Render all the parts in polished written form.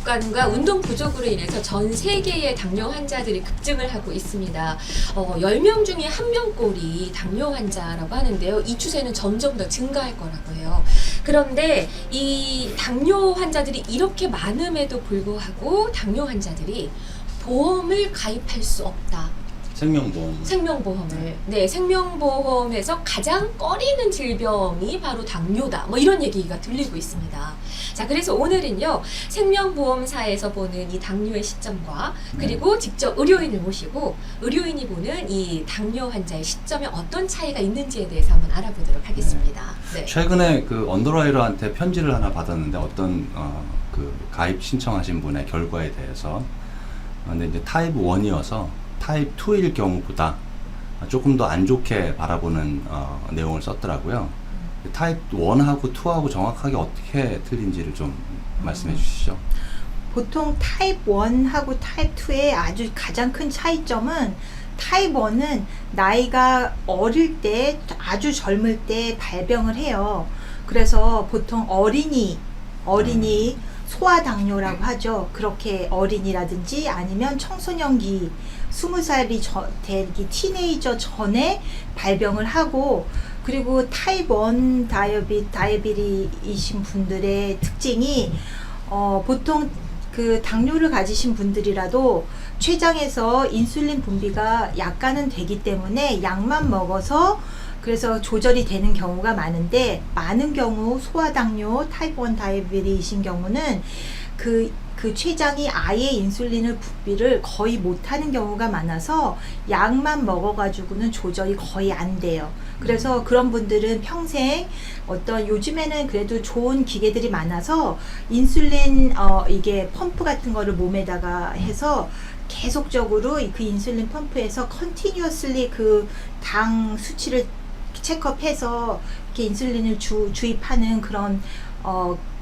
습관과 운동 부족으로 인해서 전 세계의 당뇨 환자들이 급증을 하고 있습니다. 10명 중에 1명꼴이 당뇨 환자라고 하는데요. 이 추세는 점점 더 증가할 거라고 해요. 그런데 이 당뇨 환자들이 이렇게 많음에도 불구하고 당뇨 환자들이 보험을 가입할 수 없다. 생명보험을. 네, 생명보험에서 가장 꺼리는 질병이 바로 당뇨다. 뭐 이런 얘기가 들리고 있습니다. 자, 그래서 오늘은요, 생명보험사에서 보는 이 당뇨의 시점과 그리고 직접 의료인을 모시고 의료인이 보는 이 당뇨 환자의 시점에 어떤 차이가 있는지에 대해서 한번 알아보도록 하겠습니다. 네. 최근에 그 언더라이더한테 편지를 하나 받았는데 어떤 그 가입 신청하신 분의 결과에 대해서 근데 이제 타입 1이어서 타입 2일 경우보다 조금 더 안 좋게 바라보는 내용을 썼더라고요. 타입 1하고 2하고 정확하게 어떻게 틀린지를 좀 말씀해 주시죠. 보통 타입 1하고 타입 2의 아주 가장 큰 차이점은 타입 1은 나이가 어릴 때 아주 젊을 때 발병을 해요. 그래서 보통 어린이 소아당뇨라고 하죠. 그렇게 어린이라든지 아니면 청소년기 20살이 되기 티네이저 전에 발병을 하고, 그리고 타입 1 다이어비리이신 분들의 특징이 보통 그 당뇨를 가지신 분들이라도 췌장에서 인슐린 분비가 약간은 되기 때문에 약만 먹어서 그래서 조절이 되는 경우가 많은데, 많은 경우 소아당뇨 타입 1 다이어비리이신 경우는 그 췌장이 아예 인슐린을 분비를 거의 못하는 경우가 많아서 약만 먹어가지고는 조절이 거의 안 돼요. 그래서 그런 분들은 평생 요즘에는 그래도 좋은 기계들이 많아서 인슐린 이게 펌프 같은 거를 몸에다가 해서 계속적으로 그 인슐린 펌프에서 컨티뉴어슬리 그 당 수치를 체크업해서 이렇게 인슐린을 주입하는 그런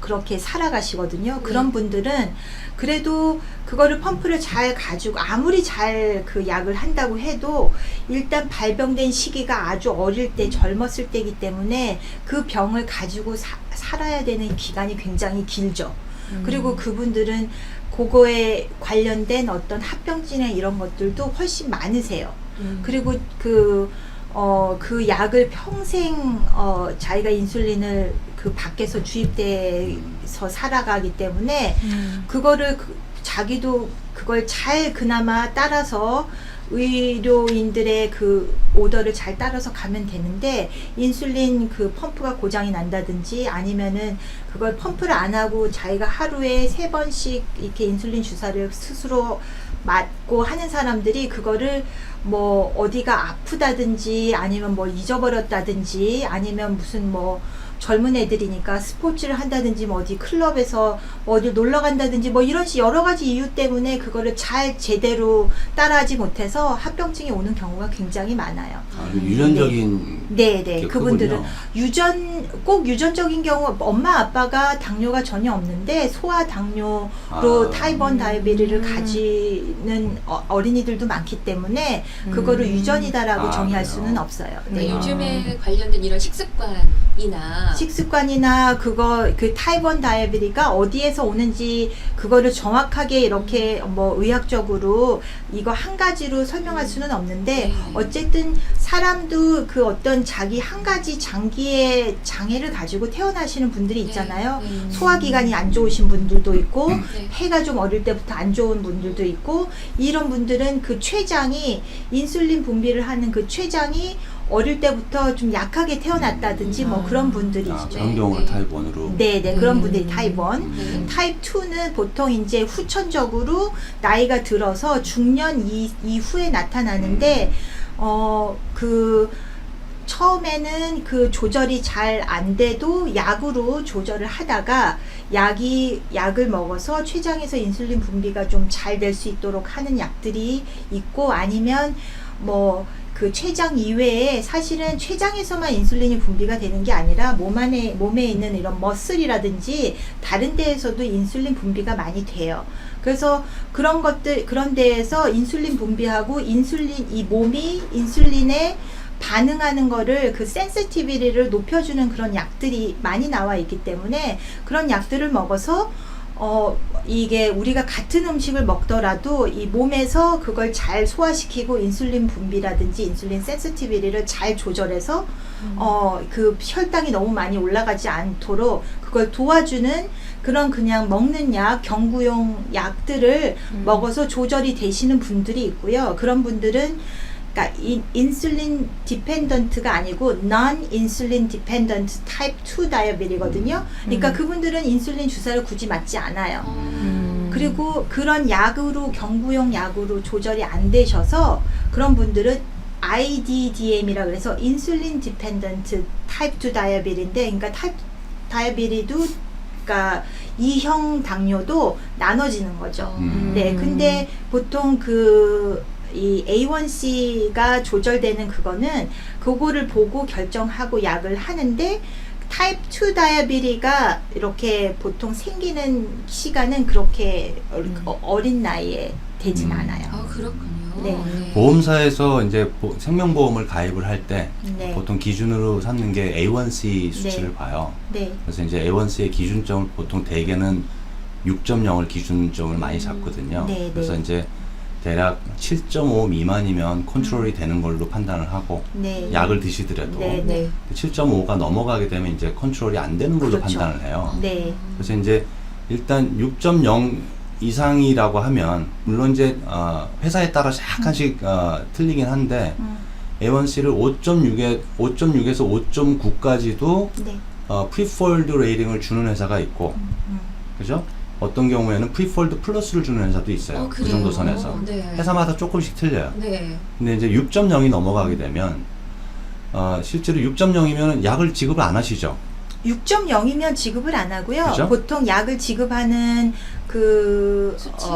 그렇게 살아가시거든요. 그런 분들은 그래도 그거를 펌프를 잘 가지고 아무리 잘 그 약을 한다고 해도 일단 발병된 시기가 아주 어릴 때 젊었을 때이기 때문에 그 병을 가지고 살아야 되는 기간이 굉장히 길죠. 그리고 그분들은 그거에 관련된 어떤 합병증이나 이런 것들도 훨씬 많으세요. 그리고 그 약을 평생 자기가 인슐린을 그 밖에서 주입돼서 살아가기 때문에 그거를 자기도 그걸 잘 그나마 따라서 의료인들의 그 오더를 잘 따라서 가면 되는데, 인슐린 그 펌프가 고장이 난다든지 아니면은 그걸 펌프를 안 하고 자기가 하루에 3번씩 이렇게 인슐린 주사를 스스로 맞고 하는 사람들이 그거를 뭐 어디가 아프다든지 아니면 뭐 잊어버렸다든지 아니면 무슨 뭐 젊은 애들이니까 스포츠를 한다든지 뭐 어디 클럽에서 뭐 어디 놀러 간다든지 뭐 이런 여러 가지 이유 때문에 그거를 잘 제대로 따라하지 못해서 합병증이 오는 경우가 굉장히 많아요. 유전적인 네, 그분들은 꼭 유전적인 경우 엄마 아빠가 당뇨가 전혀 없는데 소아 당뇨로 타입 1 다이어비리를 가지는 어린이들도 많기 때문에 그거를 유전이다라고 정의할 수는 없어요. 네. 요즘에 관련된 이런 식습관이나 그 타입 1 다이어비리가 어디에서 오는지 그거를 정확하게 이렇게 뭐 의학적으로 이거 한 가지로 설명할 수는 없는데, 어쨌든 사람도 그 어떤 자기 한 가지 장기의 장애를 가지고 태어나시는 분들이 있잖아요. 소화기관이 안 좋으신 분들도 있고 폐가 좀 어릴 때부터 안 좋은 분들도 있고, 이런 분들은 그 췌장이 인슐린 분비를 하는 그 췌장이 어릴 때부터 좀 약하게 태어났다든지 뭐 그런 분들이 있죠. 그런 경우는 타입 1으로. 네, 그런 분들이 타입 1. 타입 2는 보통 이제 후천적으로 나이가 들어서 중년 이후에 나타나는데, 그 처음에는 그 조절이 잘 안 돼도 약으로 조절을 하다가 약을 먹어서 췌장에서 인슐린 분비가 좀 잘 될 수 있도록 하는 약들이 있고, 아니면 뭐 그 췌장 이외에 사실은 췌장에서만 인슐린이 분비가 되는 게 아니라 몸에 있는 이런 머슬이라든지 다른 데에서도 인슐린 분비가 많이 돼요. 그래서 그런 데에서 인슐린 분비하고 이 몸이 인슐린에 반응하는 거를 그 센시티비티를 높여주는 그런 약들이 많이 나와 있기 때문에 그런 약들을 먹어서 이게 우리가 같은 음식을 먹더라도 이 몸에서 그걸 잘 소화시키고 인슐린 분비라든지 인슐린 센시티비티를 잘 조절해서 그 혈당이 너무 많이 올라가지 않도록 그걸 도와주는 그런 그냥 먹는 약, 경구용 약들을 먹어서 조절이 되시는 분들이 있고요. 그런 분들은 그러니까 인슐린 디펜던트가 아니고 non-insulin dependent type 2 다이어비리거든요. 그러니까 그분들은 인슐린 주사를 굳이 맞지 않아요. 그리고 그런 약으로 경구용 약으로 조절이 안 되셔서 그런 분들은 IDDM이라 그래서 인슐린 디펜던트 타입 2 다이어비리인데 그러니까 타입 다이어비리도 그러니까 2형 당뇨도 나눠지는 거죠. 네. 근데 보통 이 A1C가 조절되는 그거는 그거를 보고 결정하고 약을 하는데 타입 2 다이어비리가 이렇게 보통 생기는 시간은 그렇게 어린 나이에 되진 않아요. 아, 그렇군요. 네. 보험사에서 이제 생명보험을 가입을 할 때 네. 보통 기준으로 삼는 게 A1C 수치를 네. 봐요. 네. 그래서 이제 A1C의 기준점을 보통 대개는 6.0을 기준점을 많이 잡거든요. 네, 그래서 네. 이제 대략 7.5 미만이면 컨트롤이 되는 걸로 판단을 하고 네. 약을 드시더라도 네, 네. 7.5가 넘어가게 되면 이제 컨트롤이 안 되는 걸로 그렇죠. 판단을 해요. 네. 그래서 이제 일단 6.0 이상이라고 하면 물론 이제 회사에 따라 약간씩 틀리긴 한데 A1C를 5.6에서 5.9까지도 네. 프리폴드 레이팅을 주는 회사가 있고 그죠? 어떤 경우에는 프리폴드 플러스를 주는 회사도 있어요. 그 그래요? 정도 선에서 네. 회사마다 조금씩 틀려요. 네. 근데 이제 6.0이 넘어가게 되면 실제로 6.0이면 약을 지급을 안 하시죠. 6.0이면 지급을 안 하고요. 그죠? 보통 약을 지급하는 수치?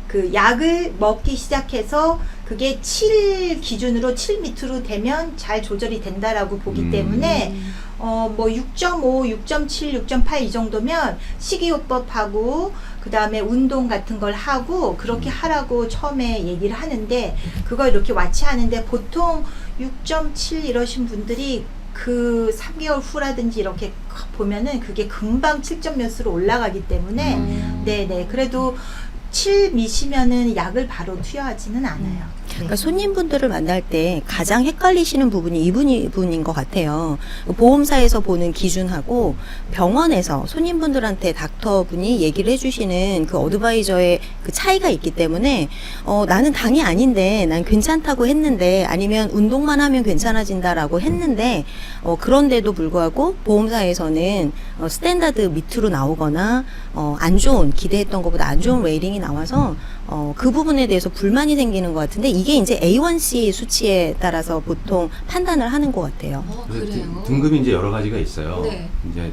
그 약을 먹기 시작해서 그게 7 기준으로 7 밑으로 되면 잘 조절이 된다라고 보기 때문에 뭐 6.5, 6.7, 6.8 이 정도면 식이요법하고 그 다음에 운동 같은 걸 하고 그렇게 하라고 처음에 얘기를 하는데 그걸 이렇게 와치하는데 보통 6.7 이러신 분들이 그 3개월 후라든지 이렇게 보면은 그게 금방 7점 몇으로 올라가기 때문에 네네 그래도 7 미시면은 약을 바로 투여하지는 않아요. 네. 그러니까 손님분들을 만날 때 가장 헷갈리시는 부분이 이 부분인 것 같아요. 보험사에서 보는 기준하고 병원에서 손님분들한테 닥터분이 얘기를 해주시는 그 어드바이저의 그 차이가 있기 때문에 나는 당이 아닌데 난 괜찮다고 했는데 아니면 운동만 하면 괜찮아진다라고 했는데 그런데도 불구하고 보험사에서는 스탠다드 밑으로 나오거나 안 좋은 기대했던 것보다 안 좋은 레이팅이 나와서 그 부분에 대해서 불만이 생기는 것 같은데 이게 이제 A1C 수치에 따라서 보통 판단을 하는 것 같아요. 그래서 그래요? 등급이 이제 여러 가지가 있어요. 네. 이제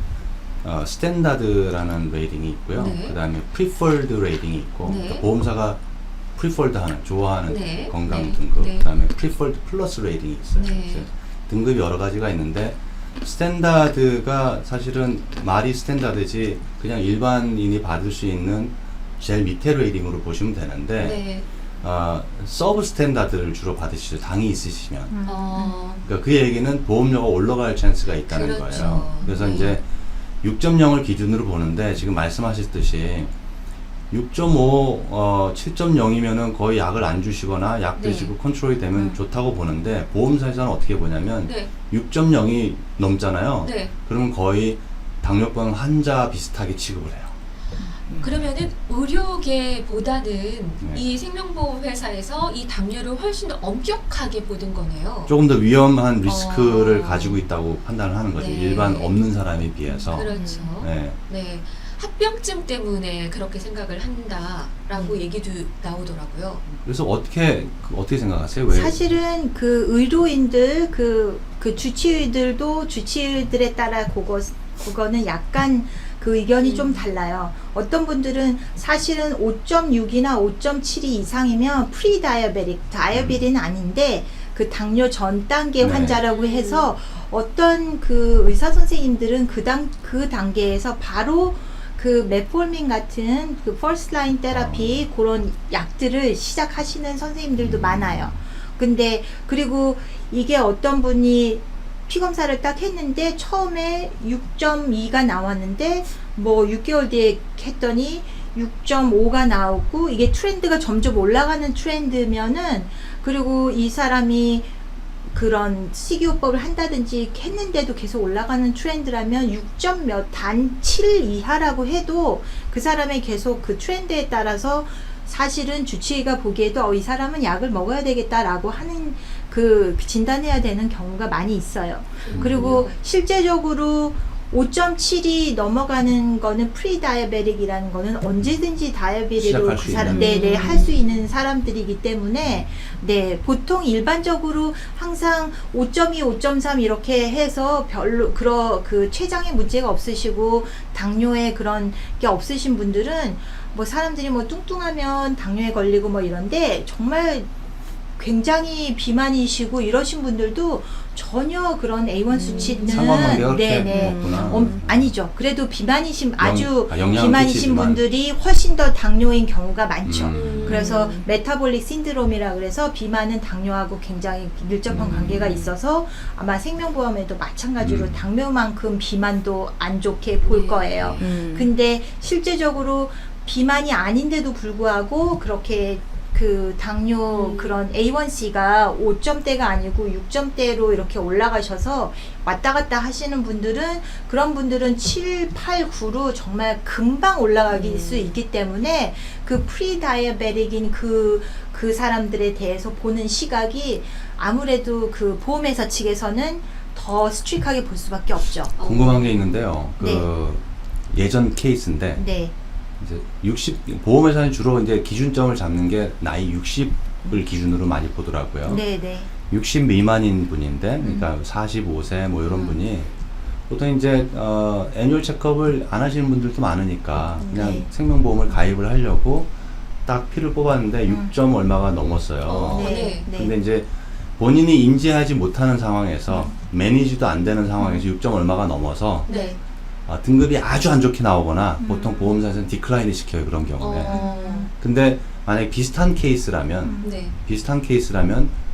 스탠다드라는 레이팅이 있고요. 네. 그다음에 프리폴드 레이팅이 있고 네. 그러니까 보험사가 프리폴드 하는 좋아하는 네. 건강 네. 등급. 네. 그다음에 프리폴드 플러스 레이팅이 있어요. 네. 그래서 등급이 여러 가지가 있는데 스탠다드가 사실은 말이 스탠다드지 그냥 일반인이 받을 수 있는 제일 밑에 레이팅으로 보시면 되는데 네. 서브 스탠다드를 주로 받으시죠. 당이 있으시면. 그러니까 그 얘기는 보험료가 올라갈 찬스가 있다는 그렇죠. 거예요. 그래서 네. 이제 6.0을 기준으로 보는데 지금 말씀하셨듯이 6.5, 7.0이면은 거의 약을 안 주시거나 약 네. 드시고 컨트롤이 되면 좋다고 보는데 보험사에서는 어떻게 보냐면 네. 6.0이 넘잖아요. 네. 그러면 거의 당뇨병 환자 비슷하게 취급을 해요. 그러면은 의료계보다는 이 생명보험 회사에서 이 당뇨를 훨씬 더 엄격하게 보는 거네요. 조금 더 위험한 리스크를 어. 가지고 있다고 판단을 하는 거죠. 네. 일반 없는 사람에 비해서. 그렇죠. 네. 네. 합병증 때문에 그렇게 생각을 한다라고 얘기도 나오더라고요. 그래서 어떻게 생각하세요? 왜? 사실은 그 의료인들 그 주치의들도 주치의들에 따라 그거는 약간 그 의견이 좀 달라요. 어떤 분들은 사실은 5.6이나 5.7이 이상이면 프리 다이어베릭, 다이어비리는 아닌데 그 당뇨 전 단계 네. 환자라고 해서 어떤 그 의사 선생님들은 그 단계에서 바로 그 메폴민 같은 그 퍼스트 라인 테라피 그런 약들을 시작하시는 선생님들도 많아요. 근데 그리고 이게 어떤 분이 피 검사를 딱 했는데 처음에 6.2가 나왔는데 뭐 6개월 뒤에 했더니 6.5가 나오고 이게 트렌드가 점점 올라가는 트렌드면은 그리고 이 사람이 그런 식이요법을 한다든지 했는데도 계속 올라가는 트렌드라면 6점 몇 단 7 이하라고 해도 그 사람의 계속 그 트렌드에 따라서 사실은 주치의가 보기에도 이 사람은 약을 먹어야 되겠다라고 하는 그 진단해야 되는 경우가 많이 있어요. 그리고 실제적으로 5.7이 넘어가는 거는 프리다이어베릭이라는 거는 언제든지 다이어베릭으로 시작할 그 수 사람 있는. 네네 할 수 있는 사람들이기 때문에 네 보통 일반적으로 항상 5.2, 5.3 이렇게 해서 별로 그 췌장에 문제가 없으시고 당뇨에 그런 게 없으신 분들은 뭐 사람들이 뭐 뚱뚱하면 당뇨에 걸리고 뭐 이런데 정말 굉장히 비만이시고 이러신 분들도 전혀 그런 A1 수치는 상관관계가 그렇게 네네 없구나. 아니죠. 그래도 비만이신 아주 영향은 비만이신 끼치지만. 분들이 훨씬 더 당뇨인 경우가 많죠. 음. 그래서 메타볼릭 신드롬이라 그래서 비만은 당뇨하고 굉장히 밀접한 관계가 있어서 아마 생명보험에도 마찬가지로 당뇨만큼 비만도 안 좋게 볼 네. 거예요. 근데 실제적으로 비만이 아닌데도 불구하고 그렇게 그 당뇨 그런 A1C가 5점대가 아니고 6점대로 이렇게 올라가셔서 왔다 갔다 하시는 분들은 그런 분들은 7, 8, 9로 정말 금방 올라가길 수 있기 때문에 그 프리다이어베릭인 그 사람들에 대해서 보는 시각이 아무래도 그 보험회사 측에서는 더 스트릭하게 볼 수밖에 없죠. 궁금한 게 있는데요. 그 네. 예전 케이스인데 네. 이제 60 보험회사는 주로 이제 기준점을 잡는 게 나이 60을 기준으로 많이 보더라고요. 네, 네. 60 미만인 분인데, 그러니까 45세 뭐 이런 분이 보통 이제 애뉴얼 체크업을 안 하시는 분들도 많으니까 그냥 네. 생명보험을 가입을 하려고 딱 피를 뽑았는데 6점 얼마가 넘었어요. 네. 네. 근데 이제 본인이 인지하지 못하는 상황에서 매니지도 안 되는 상황에서 6점 얼마가 넘어서 네. 등급이 아주 안 좋게 나오거나 보통 보험사에서는 디클라인을 시켜요, 그런 경우에. 근데 만약에 비슷한 케이스라면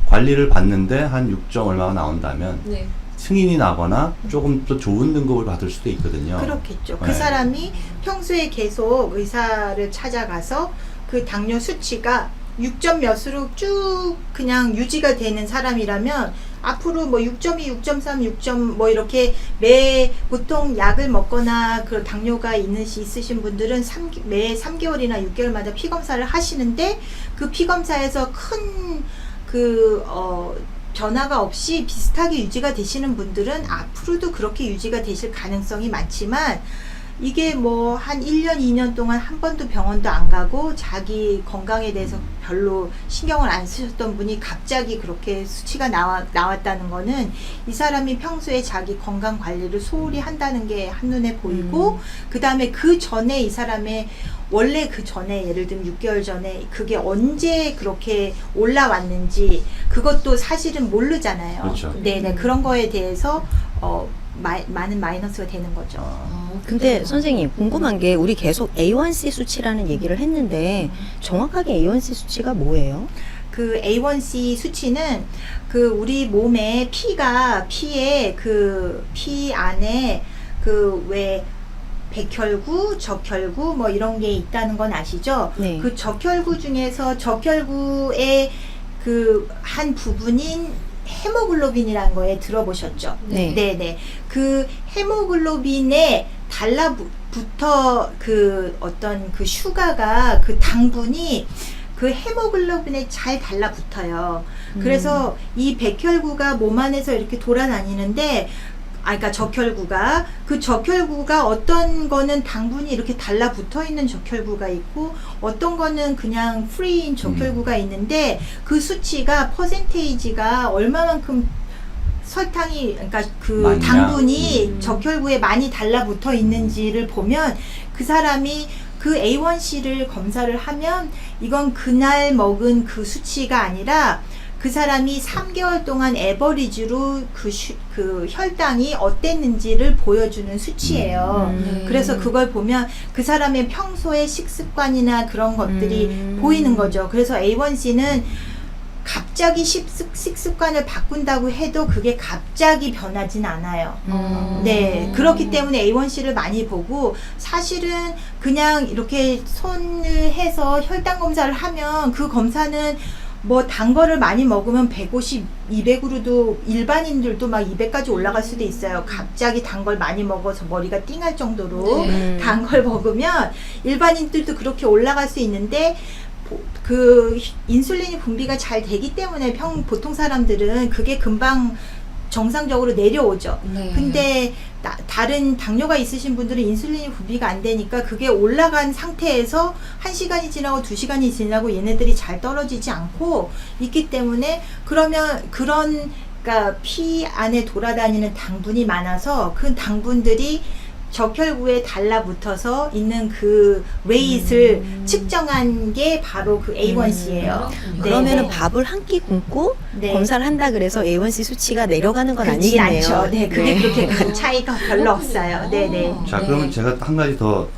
관리를 받는데 한 6점 얼마가 나온다면 네. 승인이 나거나 조금 더 좋은 등급을 받을 수도 있거든요. 그렇겠죠. 그 네. 사람이 평소에 계속 의사를 찾아가서 그 당뇨 수치가 6점 몇으로 쭉 그냥 유지가 되는 사람이라면 앞으로 뭐 6.2, 6.3, 6점 뭐 이렇게 보통 약을 먹거나 그 당뇨가 있으신 분들은 매 3개월이나 6개월마다 피 검사를 하시는데 그 피 검사에서 큰 변화가 없이 비슷하게 유지가 되시는 분들은 앞으로도 그렇게 유지가 되실 가능성이 많지만 이게 뭐 한 1년, 2년 동안 한 번도 병원도 안 가고 자기 건강에 대해서 별로 신경을 안 쓰셨던 분이 갑자기 그렇게 수치가 나왔다는 거는 이 사람이 평소에 자기 건강 관리를 소홀히 한다는 게 한눈에 보이고 그 다음에 그 전에 이 사람의 원래 그 전에 예를 들면 6개월 전에 그게 언제 그렇게 올라왔는지 그것도 사실은 모르잖아요. 그렇죠. 네네 그런 거에 대해서 많은 마이너스가 되는 거죠. 근데 선생님 궁금한 게 우리 계속 A1C 수치라는 얘기를 했는데 정확하게 A1C 수치가 뭐예요? 그 A1C 수치는 그 우리 몸에 피에 그 피 안에 그 왜 백혈구, 적혈구 뭐 이런 게 있다는 건 아시죠? 네. 그 적혈구 중에서 적혈구의 그 한 부분인 헤모글로빈이라는 거에 들어보셨죠? 네. 네네. 그 헤모글로빈에 달라붙어 그 어떤 그 슈가가 그 당분이 그 헤모글로빈에 잘 달라붙어요. 그래서 이 백혈구가 몸 안에서 이렇게 돌아다니는데 그러니까 적혈구가 어떤 거는 당분이 이렇게 달라붙어 있는 적혈구가 있고 어떤 거는 그냥 프리인 적혈구가 있는데 그 수치가 퍼센테이지가 얼마만큼 설탕이 그러니까 그 많냐? 당분이 적혈구에 많이 달라붙어 있는지를 보면 그 사람이 그 A1C를 검사를 하면 이건 그날 먹은 그 수치가 아니라 그 사람이 3개월 동안 에버리지로 그 혈당이 어땠는지를 보여주는 수치예요. 그래서 그걸 보면 그 사람의 평소의 식습관이나 그런 것들이 보이는 거죠. 그래서 A1C는 갑자기 식습관을 바꾼다고 해도 그게 갑자기 변하진 않아요. 네, 그렇기 때문에 A1C를 많이 보고 사실은 그냥 이렇게 손을 해서 혈당 검사를 하면 그 검사는 뭐 단 거를 많이 먹으면 150, 200으로도 일반인들도 막 200까지 올라갈 수도 있어요. 갑자기 단 걸 많이 먹어서 머리가 띵할 정도로 네. 단 걸 먹으면 일반인들도 그렇게 올라갈 수 있는데 그 인슐린이 분비가 잘 되기 때문에 보통 사람들은 그게 금방 정상적으로 내려오죠. 네. 근데 다른 당뇨가 있으신 분들은 인슐린이 분비가 안 되니까 그게 올라간 상태에서 1시간이 지나고 2시간이 지나고 얘네들이 잘 떨어지지 않고 있기 때문에 그러면 그러니까 피 안에 돌아다니는 당분이 많아서 그 당분들이 적혈구에 달라붙어서 있는 그 웨이트를 측정한 게 바로 그 A1C예요. 그렇군요. 그러면은 네. 밥을 한 끼 굶고 네. 검사를 한다 그래서 A1C 수치가 내려가는 건 그렇지 아니겠네요. 않죠. 네, 그게 네. 그렇게 큰 차이가 별로 없어요. 네, 네. 자, 네. 그러면 제가 한 가지 더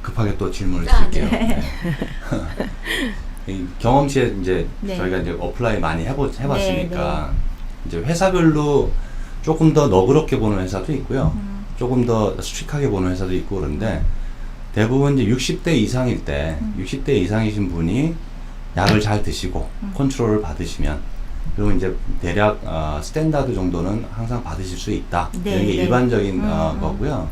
급하게 또 질문을 아, 드릴게요. 네. 이 경험치에 이제 네. 저희가 이제 어플라이 많이 해봤으니까 이제 회사별로 조금 더 너그럽게 보는 회사도 있고요. 조금 더 스트릭하게 보는 회사도 있고 그런데 대부분 이제 60대 이상일 때 60대 이상이신 분이 약을 잘 드시고 컨트롤을 받으시면 그러면 이제 대략 스탠다드 정도는 항상 받으실 수 있다. 네, 이런 게 네. 일반적인 거고요.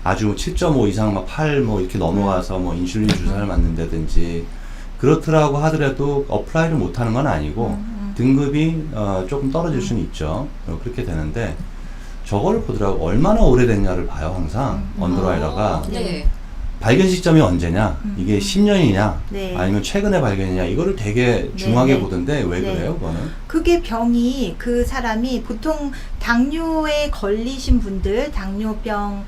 아주 7.5 이상 막 8 뭐 이렇게 넘어가서 뭐 인슐린 주사를 맞는다든지 그렇더라고 하더라도 어플라이를 못하는 건 아니고 등급이 조금 떨어질 수는 있죠. 그렇게 되는데 저거를 보더라고 얼마나 오래됐냐를 봐요 항상 언더라이더가 네. 발견 시점이 언제냐 이게 10년이냐 네. 아니면 최근에 발견이냐 이거를 되게 중요하게 네. 보던데 왜 네. 그래요 그거는? 그게 병이 그 사람이 보통 당뇨에 걸리신 분들, 당뇨병을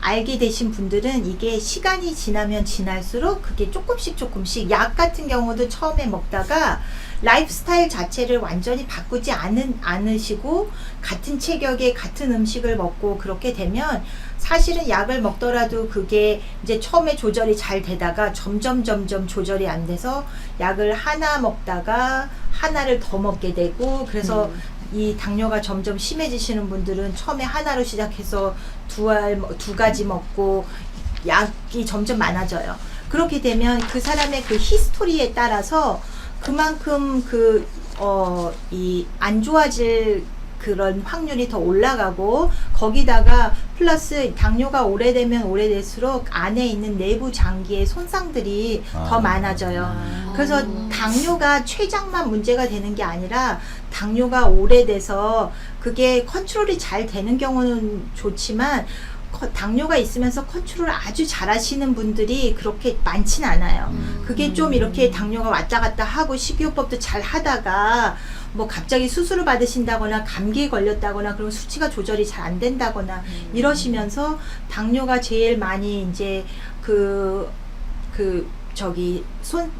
알게 되신 분들은 이게 시간이 지나면 지날수록 그게 조금씩 약 같은 경우도 처음에 먹다가 라이프 스타일 자체를 완전히 바꾸지 않으시고 같은 체격에 같은 음식을 먹고 그렇게 되면 사실은 약을 먹더라도 그게 이제 처음에 조절이 잘 되다가 점점 조절이 안 돼서 약을 하나 먹다가 하나를 더 먹게 되고 그래서 이 당뇨가 점점 심해지시는 분들은 처음에 하나로 시작해서 두 가지 먹고 약이 점점 많아져요. 그렇게 되면 그 사람의 그 히스토리에 따라서 그만큼 이 안 좋아질 그런 확률이 더 올라가고 거기다가 플러스 당뇨가 오래되면 오래될수록 안에 있는 내부 장기의 손상들이 더 많아져요. 그래서 당뇨가 췌장만 문제가 되는 게 아니라 당뇨가 오래돼서 그게 컨트롤이 잘 되는 경우는 좋지만 당뇨가 있으면서 컨트롤 아주 잘하시는 분들이 그렇게 많진 않아요. 그게 좀 이렇게 당뇨가 왔다 갔다 하고 식이요법도 잘 하다가 뭐 갑자기 수술을 받으신다거나 감기에 걸렸다거나 그러면 수치가 조절이 잘 안 된다거나 이러시면서 당뇨가 제일 많이 이제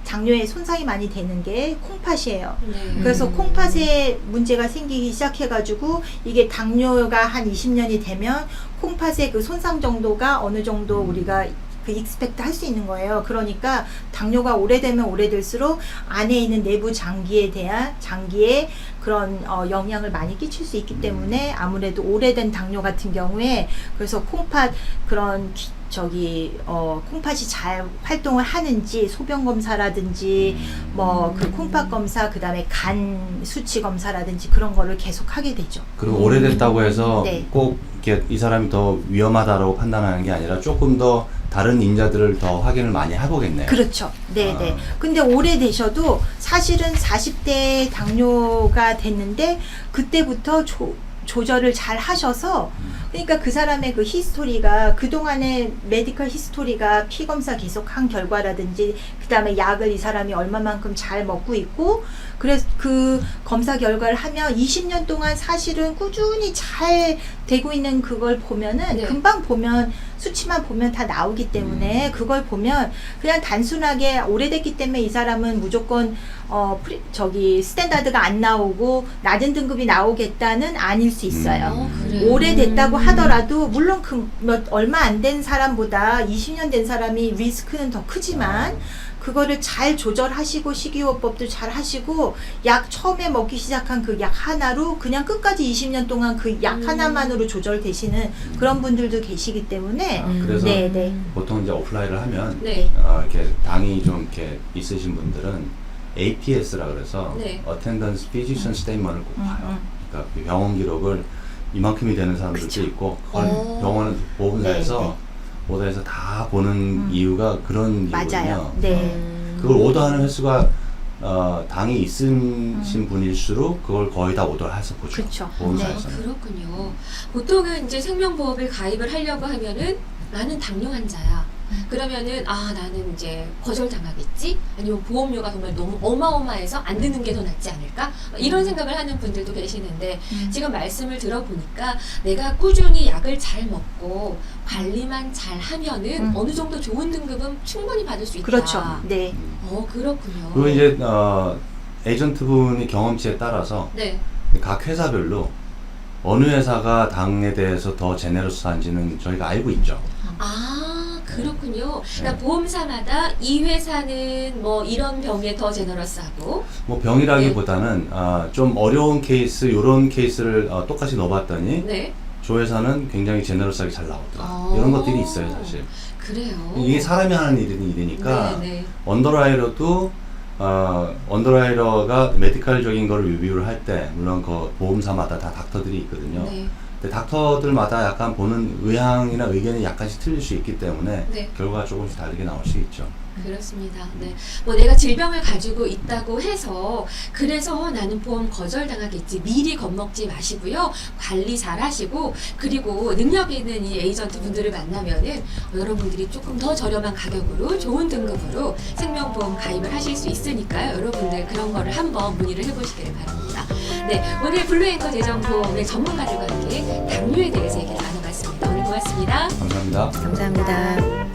당뇨에 손상이 많이 되는 게 콩팥이에요. 네. 그래서 콩팥에 문제가 생기기 시작해가지고 이게 당뇨가 한 20년이 되면 콩팥의 그 손상 정도가 어느 정도 우리가 그 익스펙트 할 수 있는 거예요. 그러니까 당뇨가 오래되면 오래될수록 안에 있는 내부 장기에 그런 영향을 많이 끼칠 수 있기 때문에 아무래도 오래된 당뇨 같은 경우에 그래서 콩팥 그런 콩팥이 잘 활동을 하는지 소변 검사라든지 뭐 그 콩팥 검사 그다음에 간 수치 검사라든지 그런 거를 계속 하게 되죠. 그리고 오래됐다고 해서 네. 꼭 이렇게 이 사람이 더 위험하다라고 판단하는 게 아니라 조금 더 다른 인자들을 더 확인을 많이 해보겠네요. 그렇죠. 네네. 근데 오래되셔도 사실은 40대 당뇨가 됐는데 그때부터 조절을 잘 하셔서 그러니까 그 사람의 그 히스토리가 그동안의 메디컬 히스토리가 피 검사 계속 한 결과라든지 그다음에 약을 이 사람이 얼마만큼 잘 먹고 있고 그래서 그 검사 결과를 하면 20년 동안 사실은 꾸준히 잘 되고 있는 그걸 보면은 네. 금방 보면 수치만 보면 다 나오기 때문에 그걸 보면 그냥 단순하게 오래됐기 때문에 이 사람은 무조건 스탠다드가 안 나오고 낮은 등급이 나오겠다는 아닐 수 있어요. 그래요? 오래됐다고 하더라도 물론 얼마 안 된 사람보다 20년 된 사람이 리스크는 더 크지만 그거를 잘 조절하시고 식이요법도 잘 하시고 약 처음에 먹기 시작한 그 약 하나로 그냥 끝까지 20년 동안 그 약 하나만으로 조절되시는 그런 분들도 계시기 때문에 그래서 네, 네. 보통 이제 오프라인을 하면 네. 이렇게 당이 좀 이렇게 있으신 분들은 APS라 그래서 네. Attendance Physician Statement을 꼭 봐요. 그러니까 그 병원 기록을 이만큼이 되는 사람들도 그쵸. 있고 그걸 어. 병원 보험사에서 네, 오더해서 다 보는 이유가 그런 맞아요. 이유거든요. 네. 그걸 오더하는 횟수가 당이 있으신 분일수록 그걸 거의 다 오더를 해서 보죠. 그쵸. 아, 보험사에서는. 그렇군요. 보통은 이제 생명보험을 가입을 하려고 하면은 나는 당뇨 환자야. 그러면은 나는 이제 거절당하겠지? 아니면 보험료가 정말 너무 어마어마해서 안 드는 게 더 낫지 않을까? 이런 생각을 하는 분들도 계시는데 지금 말씀을 들어보니까 내가 꾸준히 약을 잘 먹고 관리만 잘 하면은 어느 정도 좋은 등급은 충분히 받을 수 있다. 그렇죠. 네. 그렇군요. 그리고 이제 에이전트분이 경험치에 따라서 네. 각 회사별로 어느 회사가 당에 대해서 더 제네러스한지는 저희가 알고 있죠. 그렇군요. 네. 그러니까 보험사마다 이 회사는 뭐 이런 병에 더 제너러스하고 뭐 병이라기보다는 좀 어려운 케이스, 이런 케이스를 똑같이 넣어봤더니 네. 저 회사는 굉장히 제너러스하게 잘 나오더라. 아. 이런 것들이 있어요, 사실. 그래요. 이게 사람이 하는 일이니까 네. 언더라이터도 언더라이터가 메디컬적인 거를 리뷰를 할 때 물론 그 보험사마다 다 닥터들이 있거든요. 네. 근데 닥터들마다 약간 보는 의향이나 의견이 약간씩 틀릴 수 있기 때문에 네. 결과가 조금씩 다르게 나올 수 있죠. 그렇습니다. 네. 뭐 내가 질병을 가지고 있다고 해서 그래서 나는 보험 거절당하겠지 미리 겁먹지 마시고요. 관리 잘 하시고 그리고 능력 있는 이 에이전트 분들을 만나면은 여러분들이 조금 더 저렴한 가격으로 좋은 등급으로 생명보험 가입을 하실 수 있으니까요. 여러분들 그런 거를 한번 문의를 해보시길 바랍니다. 네. 오늘 블루앵커 재정보험의 전문가들과 함께 당뇨에 대해서 얘기 나눠봤습니다. 오늘 고맙습니다. 감사합니다. 감사합니다.